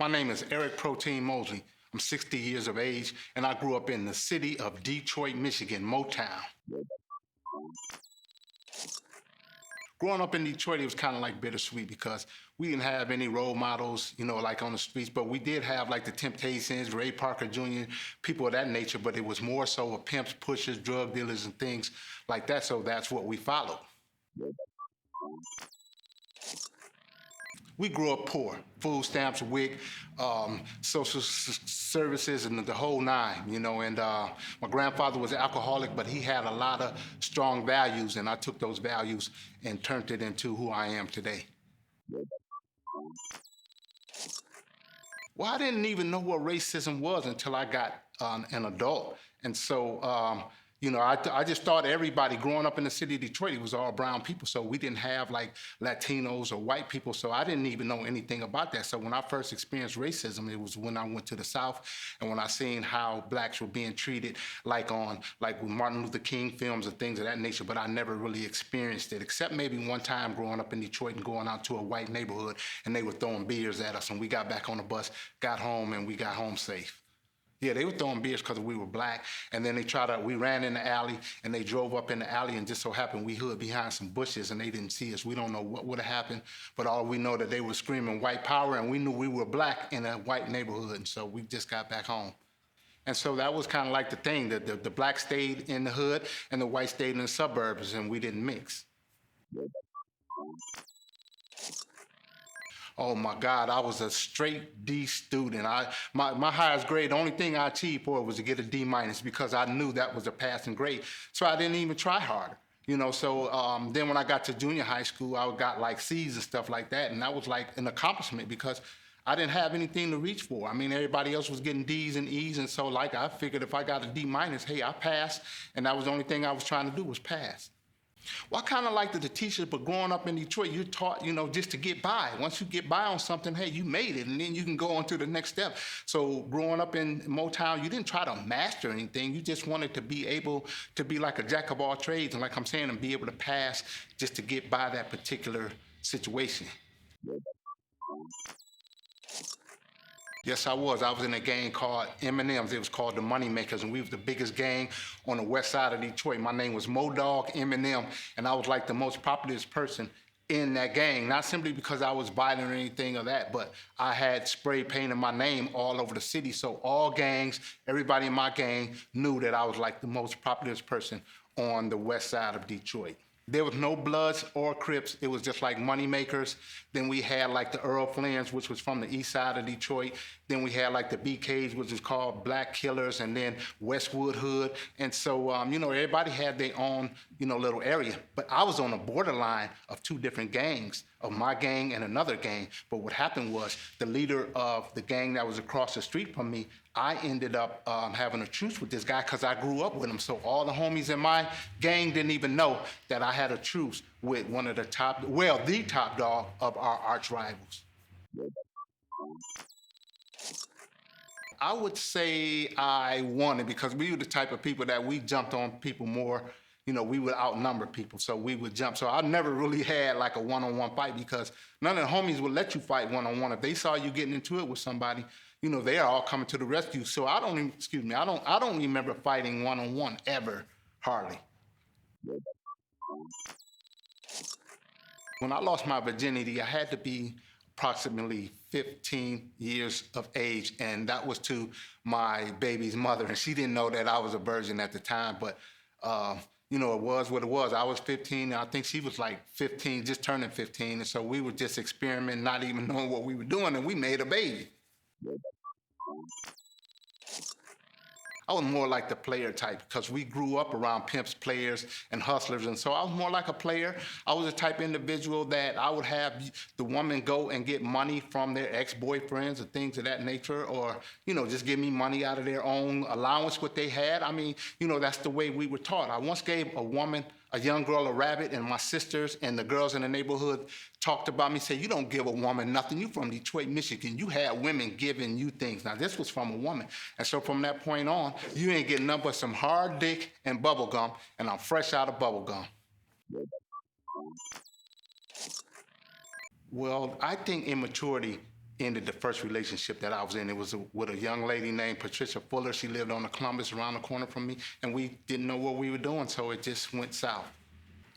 My name is Eric Protein Moseley. I'm 60 years of age, and I grew up in the city of Detroit, Michigan, Motown. Growing up in Detroit, it was kind of like bittersweet because we didn't have any role models, like on the streets, but we did have like the Temptations, Ray Parker Jr., people of that nature, but it was more so of pimps, pushers, drug dealers, and things like that, so that's what we followed. We grew up poor, food stamps, WIC, social services, and the whole nine, and my grandfather was an alcoholic, but he had a lot of strong values, and I took those values and turned it into who I am today. Well, I didn't even know what racism was until I got an adult. And so, I just thought everybody growing up in the city of Detroit, it was all brown people. So we didn't have like Latinos or white people. So I didn't even know anything about that. So when I first experienced racism, it was when I went to the South and when I seen how blacks were being treated like with Martin Luther King films and things of that nature. But I never really experienced it, except maybe one time growing up in Detroit and going out to a white neighborhood and they were throwing beers at us and we got back on the bus, got home, and we got home safe. Yeah, they were throwing beers because we were black, and then we ran in the alley, and they drove up in the alley, and just so happened we hid behind some bushes, and they didn't see us. We don't know what would have happened, but all we know that they were screaming white power, and we knew we were black in a white neighborhood, and so we just got back home. And so that was kind of like the thing, that the black stayed in the hood, and the white stayed in the suburbs, and we didn't mix. Oh my God, I was a straight D student. My highest grade, the only thing I achieved for it was to get a D minus because I knew that was a passing grade. So I didn't even try harder. Then when I got to junior high school, I got like C's and stuff like that. And that was like an accomplishment because I didn't have anything to reach for. I mean, everybody else was getting D's and E's. And so like I figured if I got a D minus, hey, I passed. And that was the only thing I was trying to do was pass. Well, I kind of liked the teachers, but growing up in Detroit, you're taught, just to get by. Once you get by on something, hey, you made it, and then you can go on to the next step. So growing up in Motown, you didn't try to master anything. You just wanted to be able to be like a jack of all trades, and like I'm saying, and be able to pass just to get by that particular situation. Yes, I was. I was in a gang called M&M's. It was called the Moneymakers, and we was the biggest gang on the west side of Detroit. My name was Mo-Dog M&M, and I was like the most popular person in that gang, not simply because I was violent or anything of that, but I had spray painted my name all over the city. So all gangs, everybody in my gang knew that I was like the most popular person on the west side of Detroit. There was no Bloods or Crips. It was just like Moneymakers. Then we had like the Earl Flynn's, which was from the east side of Detroit. Then we had like the BKs, which is called Black Killers, and then Westwood Hood. And so, everybody had their own, little area. But I was on the borderline of two different gangs, of my gang and another gang. But what happened was the leader of the gang that was across the street from me, I ended up having a truce with this guy because I grew up with him. So all the homies in my gang didn't even know that I had a truce with one of the top dog of our arch rivals. I would say I won it because we were the type of people that we jumped on people more. We would outnumber people, so we would jump. So I never really had like a one-on-one fight because none of the homies would let you fight one-on-one. If they saw you getting into it with somebody, they are all coming to the rescue. So I don't remember fighting one-on-one ever, hardly. When I lost my virginity, I had to be approximately 15 years of age, and that was to my baby's mother, and she didn't know that I was a virgin at the time, but it was what it was. I was 15, and I think she was like 15, just turning 15, and so we were just experimenting, not even knowing what we were doing, and we made a baby. I was more like the player type because we grew up around pimps, players, and hustlers. And so I was more like a player. I was the type of individual that I would have the woman go and get money from their ex-boyfriends or things of that nature, or, just give me money out of their own allowance, what they had. I mean, that's the way we were taught. I once gave a young girl a rabbit, and my sisters and the girls in the neighborhood talked about me, said, you don't give a woman nothing. You from Detroit, Michigan. You had women giving you things. Now, this was from a woman. And so from that point on, you ain't getting nothing but some hard dick and bubble gum, and I'm fresh out of bubble gum. Well, I think immaturity ended the first relationship that I was in. It was with a young lady named Patricia Fuller. She lived on the Columbus around the corner from me, and we didn't know what we were doing, so it just went south.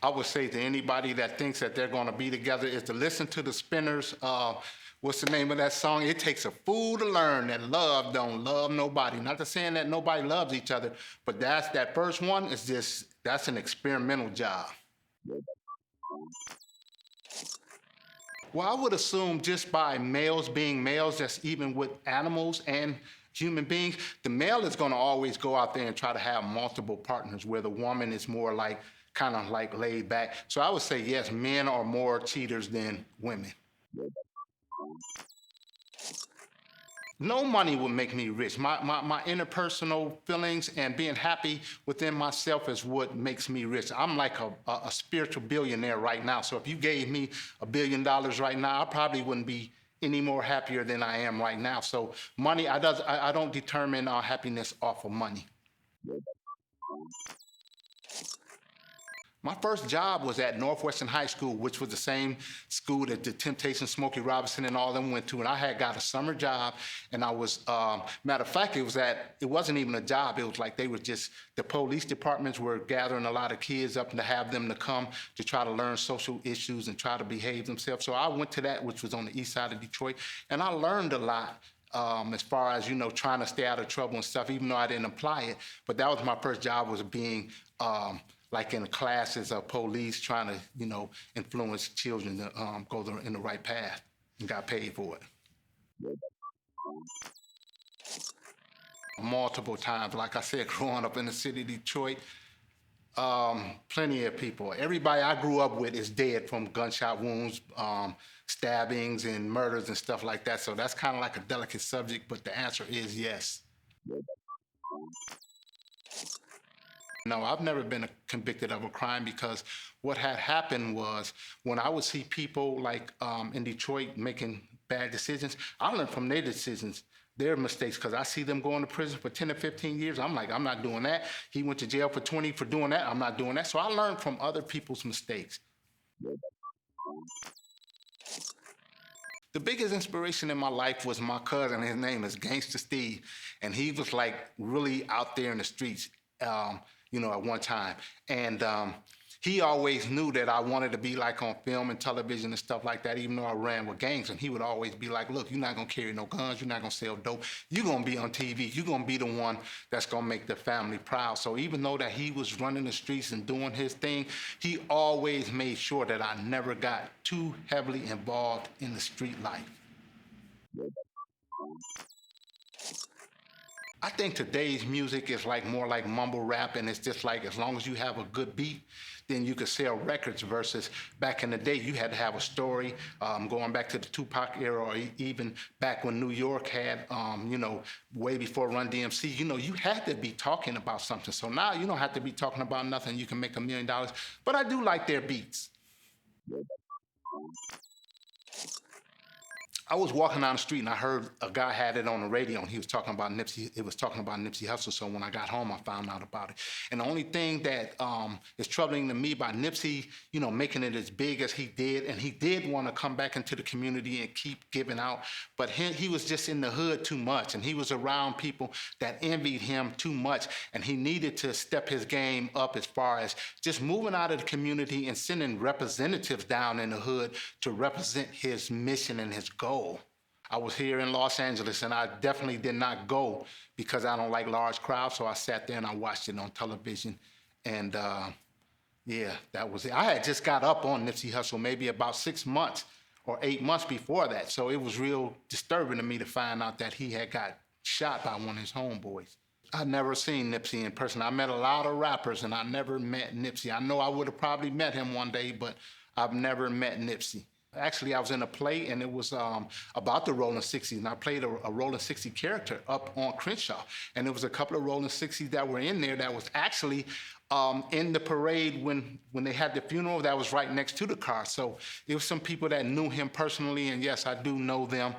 I would say to anybody that thinks that they're going to be together is to listen to the Spinners. What's the name of that song? It takes a fool to learn that love don't love nobody. Not to saying that nobody loves each other, but that first one is that's an experimental job. Well, I would assume just by males being males, just even with animals and human beings, the male is going to always go out there and try to have multiple partners, where the woman is more like kind of like laid back. So I would say yes, men are more cheaters than women. No money will make me rich. My interpersonal feelings and being happy within myself is what makes me rich. I'm like a spiritual billionaire right now. So if you gave me $1 billion right now, I probably wouldn't be any more happier than I am right now. So money, I don't determine happiness off of money. My first job was at Northwestern High School, which was the same school that the Temptation, Smokey Robinson, and all them went to. And I had got a summer job, and I was, matter of fact, it wasn't even a job. It was like they were just, the police departments were gathering a lot of kids up to have them to come to try to learn social issues and try to behave themselves. So I went to that, which was on the east side of Detroit, and I learned a lot. As far as, trying to stay out of trouble and stuff, even though I didn't apply it. But that was my first job, was being like in classes of police, trying to, influence children to go in the right path, and got paid for it. Multiple times, like I said, growing up in the city of Detroit, plenty of people. Everybody I grew up with is dead from gunshot wounds, stabbings, and murders and stuff like that. So that's kind of like a delicate subject, but the answer is yes. No, I've never been convicted of a crime, because what had happened was, when I would see people like in Detroit making bad decisions, I learned from their decisions, their mistakes, because I see them going to prison for 10 or 15 years. I'm like, I'm not doing that. He went to jail for 20 for doing that. I'm not doing that. So I learned from other people's mistakes. The biggest inspiration in my life was my cousin. His name is Gangsta Steve, and he was like really out there in the streets, at one time. And he always knew that I wanted to be like on film and television and stuff like that, even though I ran with gangs. And he would always be like, look, you're not gonna carry no guns, you're not gonna sell dope, you're gonna be on TV, you're gonna be the one that's gonna make the family proud. So even though that he was running the streets and doing his thing, he always made sure that I never got too heavily involved in the street life. I think today's music is like more like mumble rap, and it's just like, as long as you have a good beat, then you could sell records, versus back in the day, you had to have a story, going back to the Tupac era, or even back when New York had, way before Run DMC, you had to be talking about something. So now you don't have to be talking about nothing. You can make $1 million, but I do like their beats. I was walking down the street and I heard a guy had it on the radio, and he was talking about Nipsey. It was talking about Nipsey Hussle. So when I got home, I found out about it. And the only thing that is troubling to me about Nipsey, making it as big as he did, and he did want to come back into the community and keep giving out, but he was just in the hood too much, and he was around people that envied him too much, and he needed to step his game up as far as just moving out of the community and sending representatives down in the hood to represent his mission and his goal. I was here in Los Angeles, and I definitely did not go because I don't like large crowds. So I sat there and I watched it on television. And yeah, that was it. I had just got up on Nipsey Hussle maybe about 6 months or 8 months before that. So it was real disturbing to me to find out that he had got shot by one of his homeboys. I've never seen Nipsey in person. I met a lot of rappers, and I never met Nipsey. I know I would have probably met him one day, but I've never met Nipsey. Actually, I was in a play, and it was about the Rolling 60s, and I played a Rolling 60 character up on Crenshaw. And there was a couple of Rolling 60s that were in there that was actually in the parade when they had the funeral that was right next to the car. So there was some people that knew him personally, and yes, I do know them.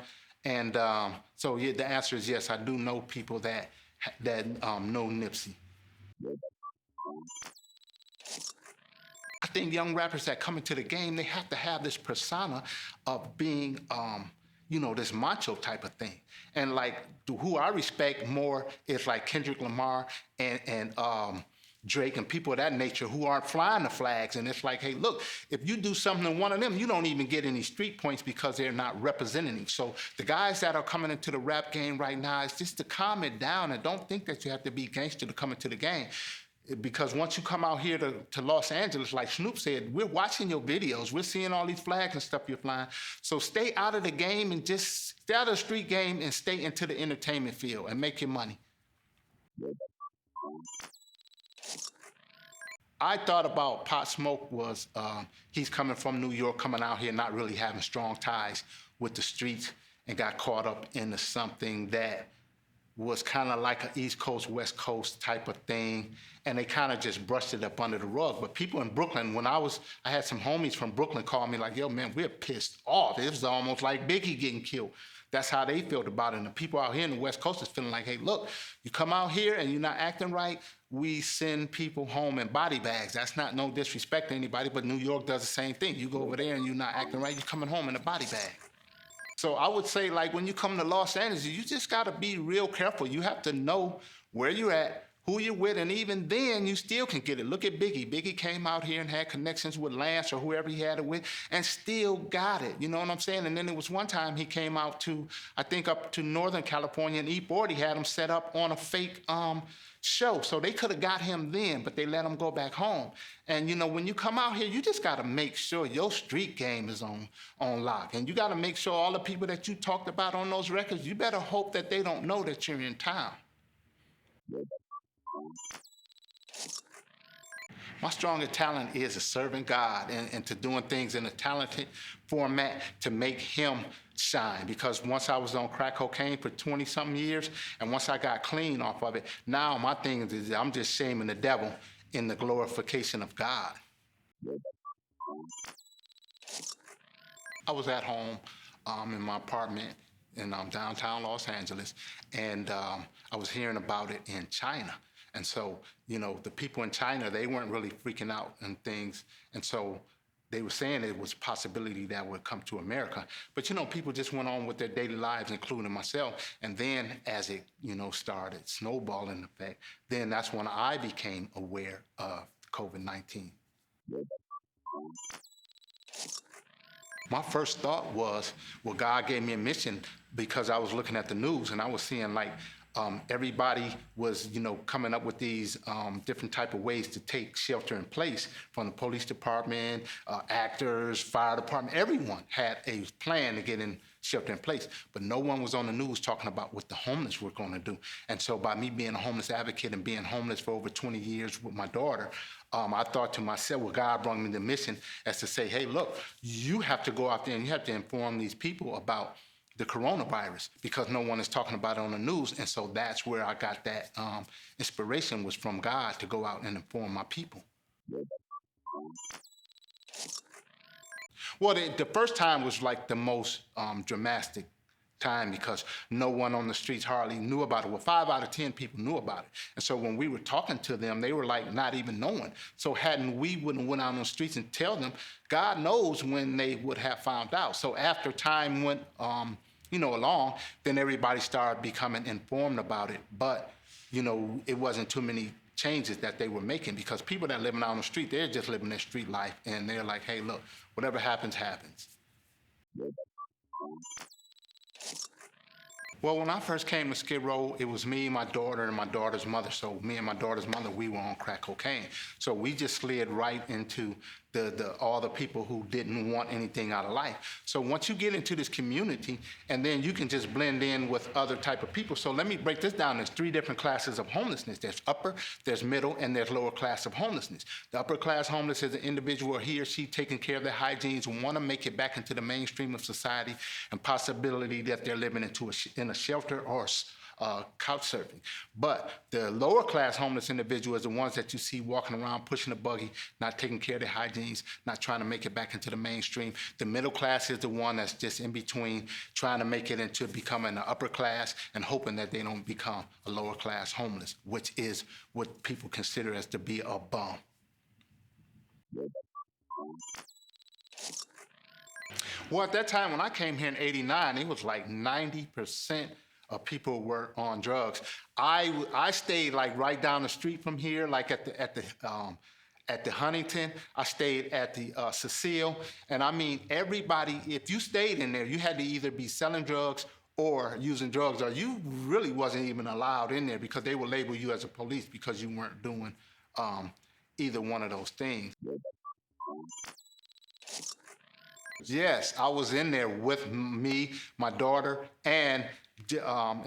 And so yeah, the answer is yes, I do know people that know Nipsey. I think young rappers that come into the game, they have to have this persona of being, this macho type of thing. And like who I respect more is like Kendrick Lamar and Drake and people of that nature who aren't flying the flags. And it's like, hey, look, if you do something to one of them, you don't even get any street points because they're not representing. So the guys that are coming into the rap game right now is just to calm it down and don't think that you have to be gangster to come into the game. Because once you come out here to Los Angeles, like Snoop said, we're watching your videos. We're seeing all these flags and stuff you're flying. So stay out of the game and just stay out of the street game and stay into the entertainment field and make your money. I thought about Pop Smoke was he's coming from New York, coming out here, not really having strong ties with the streets, and got caught up into something that was kind of like an East Coast, West Coast type of thing, and they kind of just brushed it up under the rug. But people in Brooklyn, I had some homies from Brooklyn call me like, yo, man, we're pissed off. It was almost like Biggie getting killed. That's how they felt about it. And the people out here in the West Coast is feeling like, hey, look, you come out here and you're not acting right, we send people home in body bags. That's not no disrespect to anybody, but New York does the same thing. You go over there and you're not acting right, you're coming home in a body bag. So I would say, like, when you come to Los Angeles, you just got to be real careful. You have to know where you're at, who you're with, and even then, you still can get it. Look at Biggie. Biggie came out here and had connections with Lance or whoever he had it with and still got it. You know what I'm saying? And then there was one time he came out to, I think, up to Northern California, and E40 had him set up on a fake show. So they could have got him then, but they let him go back home. And, when you come out here, you just got to make sure your street game is on lock. And you got to make sure all the people that you talked about on those records, you better hope that they don't know that you're in town. My strongest talent is serving God and to doing things in a talented format to make him shine. Because once I was on crack cocaine for 20-something years, and once I got clean off of it, now my thing is I'm just shaming the devil in the glorification of God. I was at home in my apartment in downtown Los Angeles, and I was hearing about it in China. And so, the people in China, they weren't really freaking out and things. And so they were saying it was a possibility that would come to America. But, people just went on with their daily lives, including myself. And then as it, started snowballing effect, then that's when I became aware of COVID-19. My first thought was, well, God gave me a mission because I was looking at the news and I was seeing like everybody was, coming up with these different type of ways to take shelter in place from the police department, actors, fire department. Everyone had a plan to get in shelter in place, but no one was on the news talking about what the homeless were going to do. And so by me being a homeless advocate and being homeless for over 20 years with my daughter, I thought to myself, well, God brought me the mission as to say, hey, look, you have to go out there and you have to inform these people about the coronavirus because no one is talking about it on the news. And so that's where I got that inspiration was from God to go out and inform my people. Well, the first time was like the most dramatic time because no one on the streets hardly knew about it. Well, 5 out of 10 people knew about it. And so when we were talking to them, they were like not even knowing. So we wouldn't went out on the streets and tell them, God knows when they would have found out. So after time went along, then everybody started becoming informed about it. But, it wasn't too many changes that they were making because people that living out on the street, they're just living their street life. And they're like, hey, look, whatever happens, happens. Well, when I first came to Skid Row, it was me, my daughter, and my daughter's mother. So me and my daughter's mother, we were on crack cocaine. So we just slid right into all the people who didn't want anything out of life. So once you get into this community, and then you can just blend in with other type of people. So let me break this down. There's 3 different classes of homelessness. There's upper, there's middle, and there's lower class of homelessness. The upper class homeless is an individual, he or she taking care of their hygiene and want to make it back into the mainstream of society and possibility that they're living in a shelter or couch surfing. But the lower class homeless individual is the ones that you see walking around, pushing a buggy, not taking care of their hygiene, not trying to make it back into the mainstream. The middle class is the one that's just in between, trying to make it into becoming the upper class and hoping that they don't become a lower class homeless, which is what people consider as to be a bum. Well, at that time when I came here in '89, it was like 90% of people were on drugs. I stayed like right down the street from here, like at the Huntington. I stayed at the Cecil, and I mean everybody. If you stayed in there, you had to either be selling drugs or using drugs, or you really wasn't even allowed in there because they would label you as a police because you weren't doing um, either one of those things. Yes, I was in there with me, my daughter, and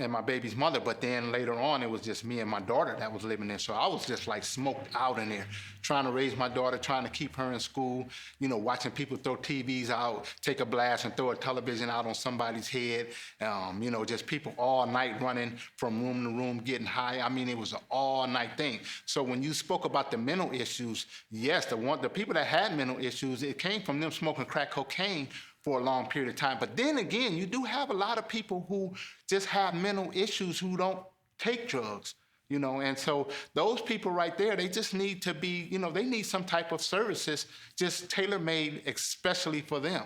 my baby's mother. But then later on, it was just me and my daughter that was living there. So I was just like smoked out in there, trying to raise my daughter, trying to keep her in school. You know, watching people throw TVs out, take a blast, and throw a television out on somebody's head. You know, just people all night running from room to room, getting high. I mean, it was an all night thing. So when you spoke about the mental issues, yes, the people that had mental issues, it came from them smoking crack cocaine for a long period of time. But then again, you do have a lot of people who just have mental issues who don't take drugs, you know, and so those people right there, they just need to be, you know, they need some type of services just tailor-made especially for them.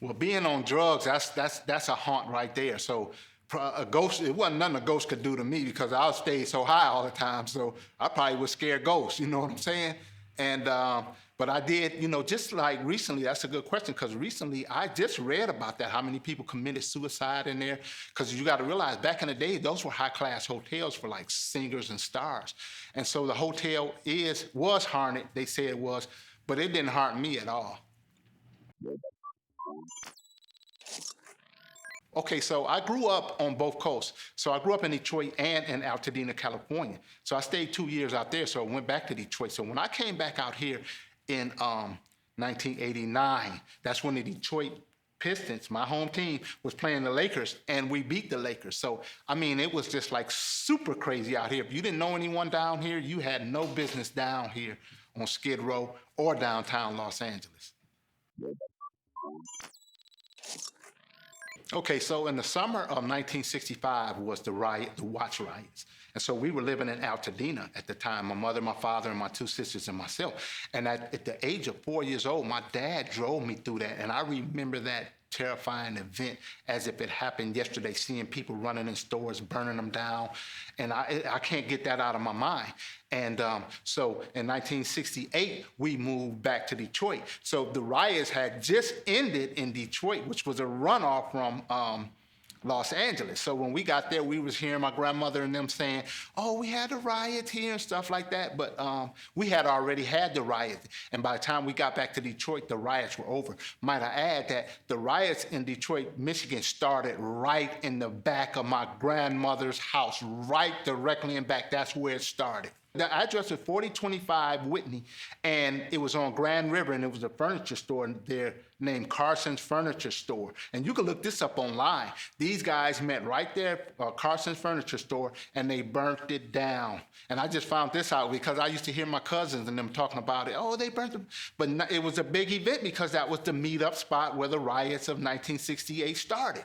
Well, being on drugs, that's a haunt right there. So a ghost, it wasn't nothing a ghost could do to me because I stayed so high all the time. So I probably would scare ghosts, you know what I'm saying? And but I did, you know, just like recently. That's a good question because recently I just read about that. How many people committed suicide in there? Because you got to realize back in the day, those were high class hotels for like singers and stars, and so the hotel was haunted. They say it was, but it didn't haunt me at all. Okay, so I grew up on both coasts. So I grew up in Detroit and in Altadena, California. So I stayed 2 years out there, so I went back to Detroit. So when I came back out here in 1989, that's when the Detroit Pistons, my home team, was playing the Lakers, and we beat the Lakers. So, I mean, it was just like super crazy out here. If you didn't know anyone down here, you had no business down here on Skid Row or downtown Los Angeles. Okay, so in the summer of 1965 was the Watts riots. And so we were living in Altadena at the time, my mother, my father, and my two sisters and myself. And at the age of 4 years old, my dad drove me through that. And I remember that terrifying event as if it happened yesterday, seeing people running in stores, burning them down. And I can't get that out of my mind. And so in 1968, we moved back to Detroit. So the riots had just ended in Detroit, which was a runoff from Los Angeles. So when we got there, we was hearing my grandmother and them saying, "Oh, we had a riot here," and stuff like that. But we had already had the riot. And by the time we got back to Detroit, the riots were over. Might I add that the riots in Detroit, Michigan started right in the back of my grandmother's house, right directly in back. That's where it started. The address was 4025 Whitney, and it was on Grand River, and it was a furniture store there named Carson's Furniture Store. And you can look this up online. These guys met right there, Carson's Furniture Store, and they burnt it down. And I just found this out because I used to hear my cousins and them talking about it. Oh, they burnt it. But it was a big event because that was the meetup spot where the riots of 1968 started.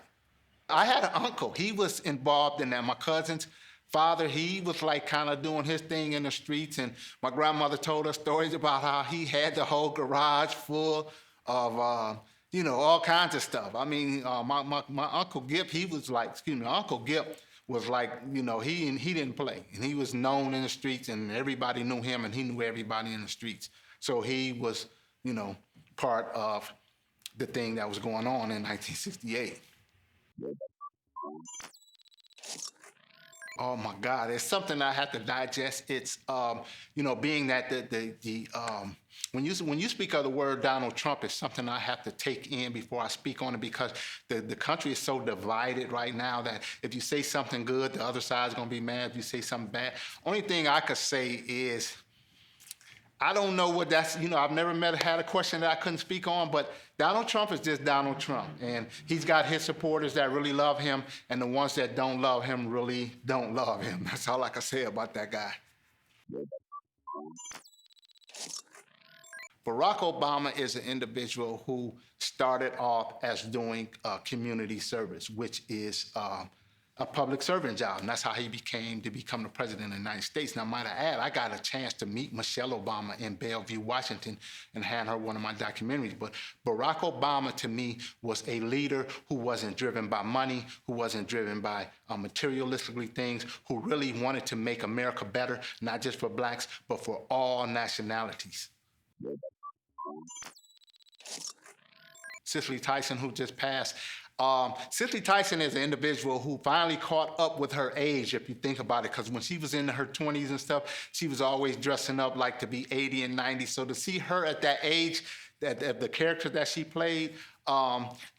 I had an uncle. He was involved in that. My cousin's father, he was like kind of doing his thing in the streets, and my grandmother told us stories about how he had the whole garage full of, you know, all kinds of stuff. I mean, my Uncle Gip, he was like, excuse me, Uncle Gip was like, you know, he didn't play, and he was known in the streets, and everybody knew him, and he knew everybody in the streets. So he was, you know, part of the thing that was going on in 1968. Oh my God, it's something I have to digest. It's you know, being that when you speak of the word Donald Trump, it's something I have to take in before I speak on it because the country is so divided right now that if you say something good, the other side's gonna be mad. If you say something bad, only thing I could say is I don't know what that's, you know, I've never had a question that I couldn't speak on, but Donald Trump is just Donald Trump. And he's got his supporters that really love him, and the ones that don't love him really don't love him. That's all I can say about that guy. Barack Obama is an individual who started off as doing community service, which is a public servant job, and that's how he became to become the president of the United States. Now, might I add, I got a chance to meet Michelle Obama in Bellevue, Washington, and hand her one of my documentaries. But Barack Obama, to me, was a leader who wasn't driven by money, who wasn't driven by materialistically things, who really wanted to make America better, not just for blacks, but for all nationalities. Cicely Tyson, who just passed. Cicely Tyson is an individual who finally caught up with her age, if you think about it, because when she was in her 20s and stuff, she was always dressing up like to be 80 and 90. So to see her at that age, that the character that she played,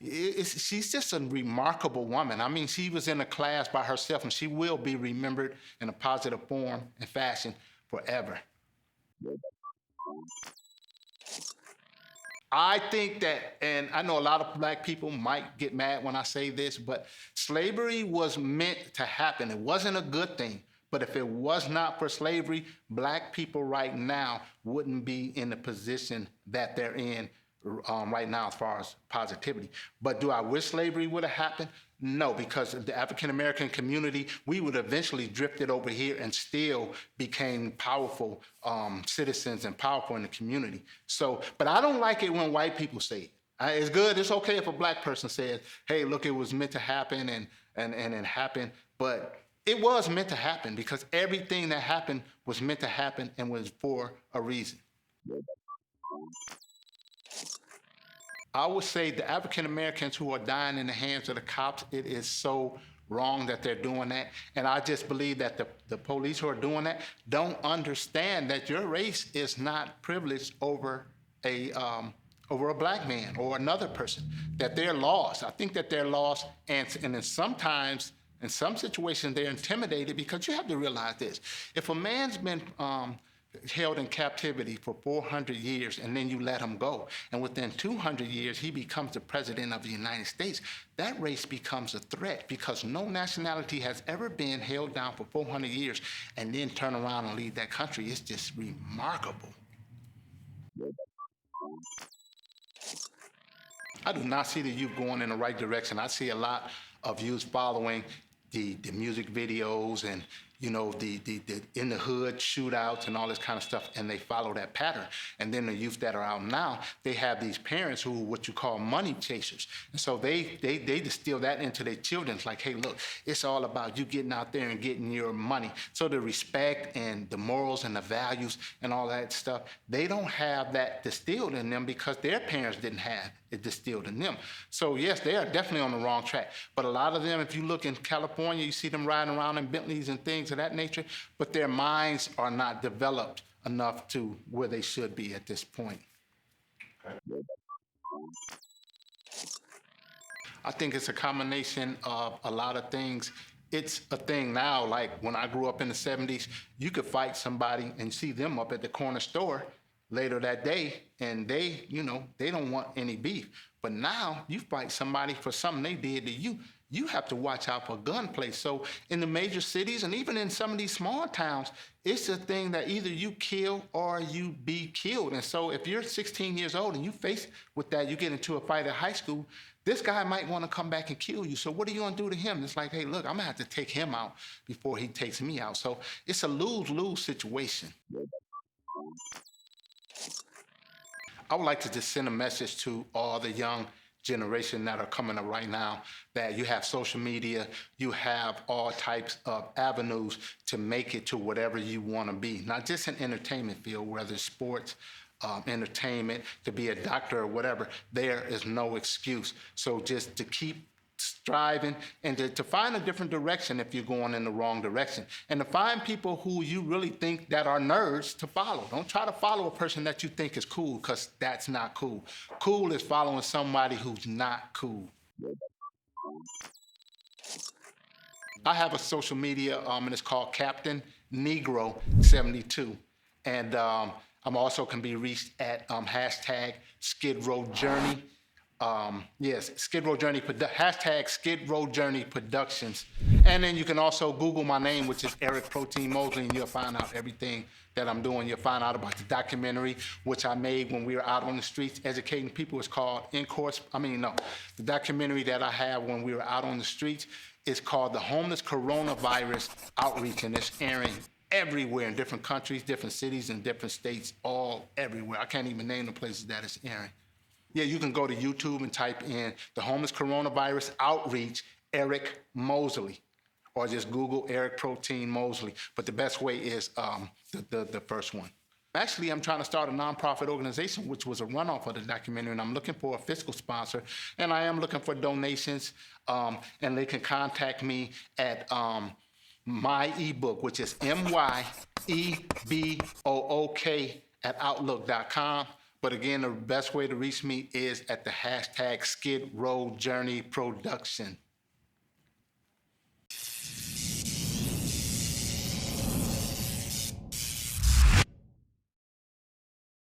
she's just a remarkable woman. I mean, she was in a class by herself, and she will be remembered in a positive form and fashion forever. I think that, and I know a lot of black people might get mad when I say this, but slavery was meant to happen. It wasn't a good thing. But if it was not for slavery, black people right now wouldn't be in the position that they're in right now as far as positivity. But do I wish slavery would have happened? No, because the African-American community, we would eventually drifted over here and still became powerful citizens and powerful in the community. So, but I don't like it when white people say it. It's good, it's okay if a black person says, hey, look, it was meant to happen and it happened, but it was meant to happen because everything that happened was meant to happen and was for a reason. I would say the African Americans who are dying in the hands of the cops, it is so wrong that they're doing that. And I just believe that the police who are doing that don't understand that your race is not privileged over a black man or another person, that they're lost. I think that they're lost, and then sometimes, in some situations, they're intimidated because you have to realize this. If a man's been held in captivity for 400 years and then you let him go, and within 200 years he becomes the president of the United States, that race becomes a threat because no nationality has ever been held down for 400 years and then turn around and leave that country. It's just remarkable. I do not see the youth going in the right direction. I see a lot of youth following the music videos and the in the hood shootouts and all this kind of stuff, and they follow that pattern. And then the youth that are out now, they have these parents who what you call money chasers, and so they distill that into their children. It's like, hey, look, it's all about you getting out there and getting your money. So the respect and the morals and the values and all that stuff, they don't have that distilled in them because their parents didn't have it distilled in them. So yes, they are definitely on the wrong track. But a lot of them, if you look in California, you see them riding around in Bentleys and things of that nature, but their minds are not developed enough to where they should be at this point. I think it's a combination of a lot of things. It's a thing now, like when I grew up in the 70s, you could fight somebody and see them up at the corner store later that day, and they don't want any beef. But now you fight somebody for something they did to you, you have to watch out for gunplay. So in the major cities and even in some of these small towns, it's a thing that either you kill or you be killed. And so if you're 16 years old and you face with that, you get into a fight at high school, this guy might want to come back and kill you. So what are you going to do to him? It's like, hey, look, I'm going to have to take him out before he takes me out. So it's a lose-lose situation. I would like to just send a message to all the young generation that are coming up right now, that you have social media, you have all types of avenues to make it to whatever you want to be, not just in entertainment field, whether it's sports, entertainment, to be a doctor or whatever. There is no excuse. So just to keep striving and to find a different direction if you're going in the wrong direction, and to find people who you really think that are nerds to follow. Don't try to follow a person that you think is cool, because that's not cool. Cool is following somebody who's not cool. I have a social media and it's called Captain Negro 72, and I'm also can be reached at hashtag Skid Row Journey. Yes, Skid Row Journey, hashtag Skid Row Journey Productions. And then you can also Google my name, which is Eric Protein Moseley, and you'll find out everything that I'm doing. You'll find out about the documentary, which I made when we were out on the streets educating people. It's called the documentary that I have when we were out on the streets. It's called the Homeless Coronavirus Outreach, and it's airing everywhere in different countries, different cities, and different states, all everywhere. I can't even name the places that it's airing. Yeah, you can go to YouTube and type in the Homeless Coronavirus Outreach, Eric Moseley, or just Google Eric Protein Moseley. But the best way is the first one. Actually, I'm trying to start a nonprofit organization, which was a runoff of the documentary, and I'm looking for a fiscal sponsor, and I am looking for donations, and they can contact me at my ebook, which is MYEBOOK at outlook.com. But again, the best way to reach me is at the hashtag Skid Row Journey Production.